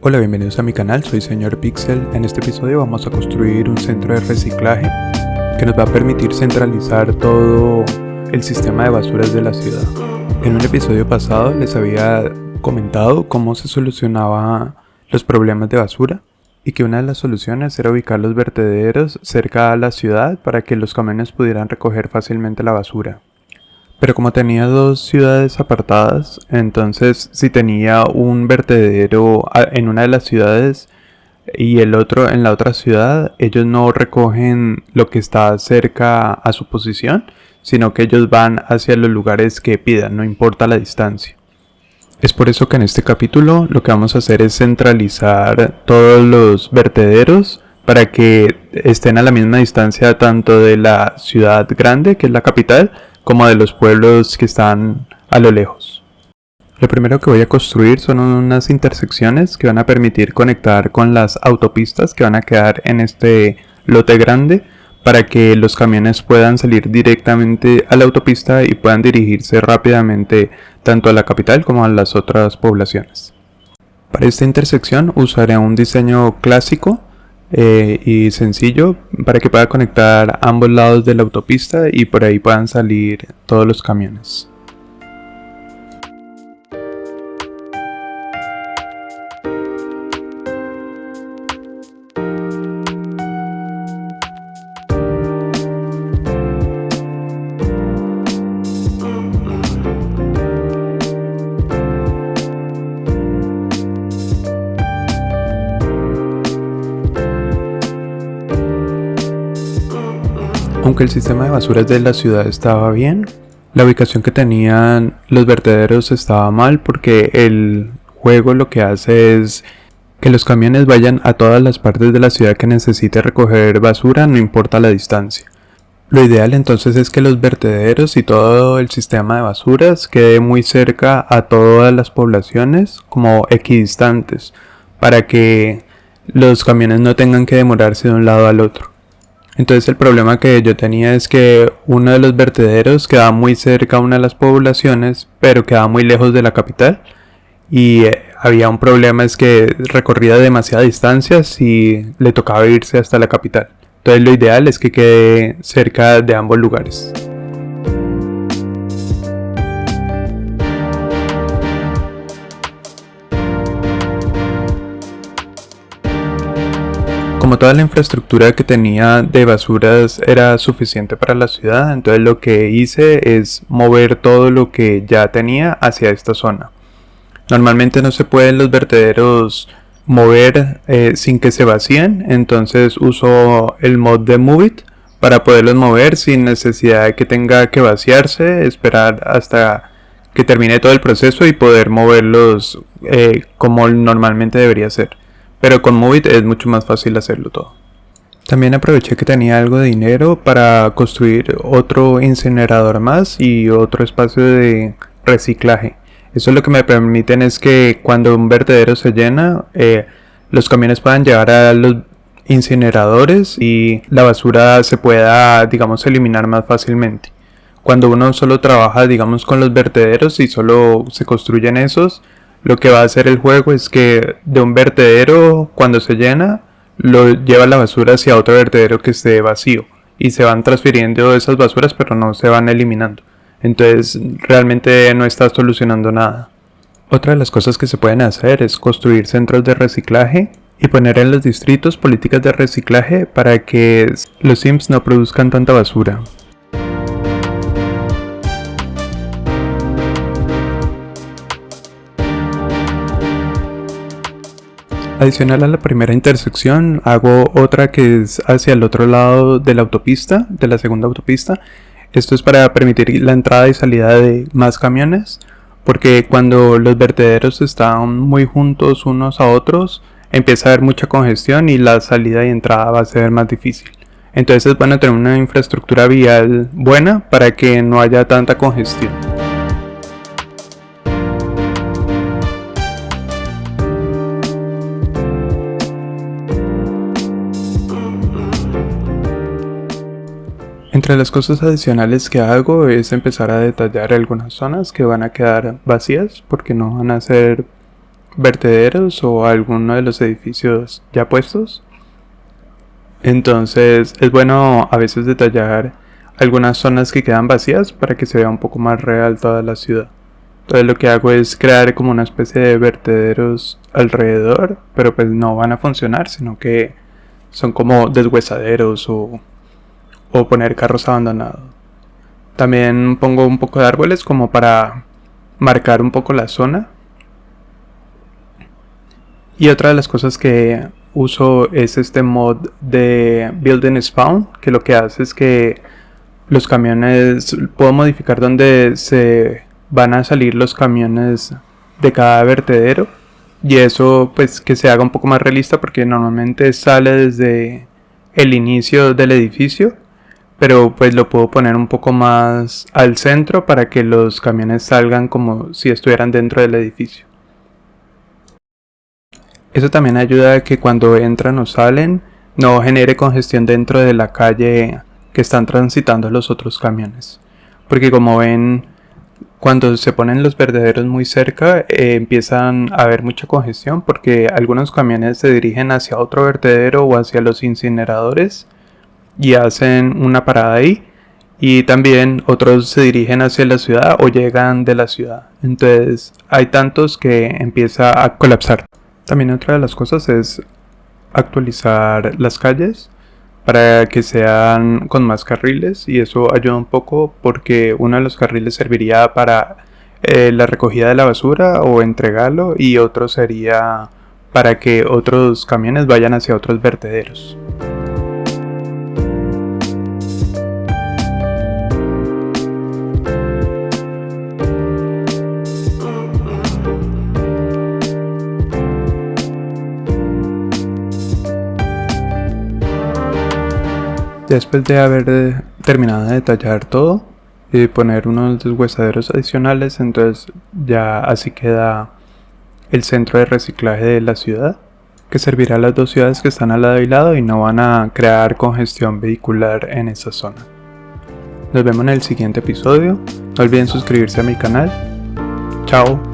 Hola, bienvenidos a mi canal, soy Señor Pixel. En este episodio vamos a construir un centro de reciclaje que nos va a permitir centralizar todo el sistema de basuras de la ciudad. En un episodio pasado les había comentado cómo se solucionaban los problemas de basura y que una de las soluciones era ubicar los vertederos cerca a la ciudad para que los camiones pudieran recoger fácilmente la basura. Pero como tenía dos ciudades apartadas, entonces si tenía un vertedero en una de las ciudades y el otro en la otra ciudad, ellos no recogen lo que está cerca a su posición, sino que ellos van hacia los lugares que pidan, no importa la distancia. Es por eso que en este capítulo lo que vamos a hacer es centralizar todos los vertederos para que estén a la misma distancia tanto de la ciudad grande, que es la capital, como de los pueblos que están a lo lejos. Lo primero que voy a construir son unas intersecciones que van a permitir conectar con las autopistas que van a quedar en este lote grande para que los camiones puedan salir directamente a la autopista y puedan dirigirse rápidamente tanto a la capital como a las otras poblaciones. Para esta intersección usaré un diseño clásico y sencillo para que pueda conectar ambos lados de la autopista y por ahí puedan salir todos los camiones. Aunque el sistema de basuras de la ciudad estaba bien, la ubicación que tenían los vertederos estaba mal porque el juego lo que hace es que los camiones vayan a todas las partes de la ciudad que necesite recoger basura, no importa la distancia. Lo ideal entonces es que los vertederos y todo el sistema de basuras quede muy cerca a todas las poblaciones, como equidistantes, para que los camiones no tengan que demorarse de un lado al otro. Entonces el problema que yo tenía es que uno de los vertederos quedaba muy cerca a una de las poblaciones, pero quedaba muy lejos de la capital. Y había un problema, es que recorría demasiada distancia y le tocaba irse hasta la capital. Entonces lo ideal es que quede cerca de ambos lugares. Como toda la infraestructura que tenía de basuras era suficiente para la ciudad, entonces lo que hice es mover todo lo que ya tenía hacia esta zona. Normalmente no se pueden los vertederos mover sin que se vacíen, entonces uso el mod de Move It para poderlos mover sin necesidad de que tenga que vaciarse, esperar hasta que termine todo el proceso y poder moverlos como normalmente debería ser. Pero con Move It es mucho más fácil hacerlo todo. También aproveché que tenía algo de dinero para construir otro incinerador más y otro espacio de reciclaje. Eso lo que me permiten es que cuando un vertedero se llena, los camiones puedan llegar a los incineradores y la basura se pueda, digamos, eliminar más fácilmente. Cuando uno solo trabaja, digamos, con los vertederos y solo se construyen esos, lo que va a hacer el juego es que de un vertedero, cuando se llena, lo lleva la basura hacia otro vertedero que esté vacío y se van transfiriendo esas basuras, pero no se van eliminando. Entonces realmente no está solucionando nada. Otra de las cosas que se pueden hacer es construir centros de reciclaje y poner en los distritos políticas de reciclaje para que los Sims no produzcan tanta basura. Adicional a la primera intersección, hago otra que es hacia el otro lado de la autopista, de la segunda autopista. Esto es para permitir la entrada y salida de más camiones, porque cuando los vertederos están muy juntos unos a otros, empieza a haber mucha congestión y la salida y entrada va a ser más difícil. Entonces es bueno tener una infraestructura vial buena para que no haya tanta congestión. Entre las cosas adicionales que hago es empezar a detallar algunas zonas que van a quedar vacías porque no van a ser vertederos o a alguno de los edificios ya puestos. Entonces es bueno a veces detallar algunas zonas que quedan vacías para que se vea un poco más real toda la ciudad. Entonces lo que hago es crear como una especie de vertederos alrededor, pero pues no van a funcionar, sino que son como deshuesaderos o poner carros abandonados. También pongo un poco de árboles como para marcar un poco la zona. Y otra de las cosas que uso es este mod de Building Spawn, que lo que hace es que los camiones, puedo modificar dónde se van a salir los camiones de cada vertedero, y eso pues que se haga un poco más realista, porque normalmente sale desde el inicio del edificio, pero pues lo puedo poner un poco más al centro para que los camiones salgan como si estuvieran dentro del edificio. Eso también ayuda a que cuando entran o salen no genere congestión dentro de la calle que están transitando los otros camiones. Porque como ven, cuando se ponen los vertederos muy cerca, empiezan a haber mucha congestión, porque algunos camiones se dirigen hacia otro vertedero o hacia los incineradores y hacen una parada ahí. Y también otros se dirigen hacia la ciudad o llegan de la ciudad. Entonces hay tantos que empieza a colapsar. También otra de las cosas es actualizar las calles para que sean con más carriles, y eso ayuda un poco porque uno de los carriles serviría para la recogida de la basura o entregarlo, y otro sería para que otros camiones vayan hacia otros vertederos. Después de haber terminado de detallar todo y poner unos deshuesaderos adicionales, entonces ya así queda el centro de reciclaje de la ciudad, que servirá a las dos ciudades que están al lado y lado y no van a crear congestión vehicular en esa zona. Nos vemos en el siguiente episodio. No olviden suscribirse a mi canal. Chao.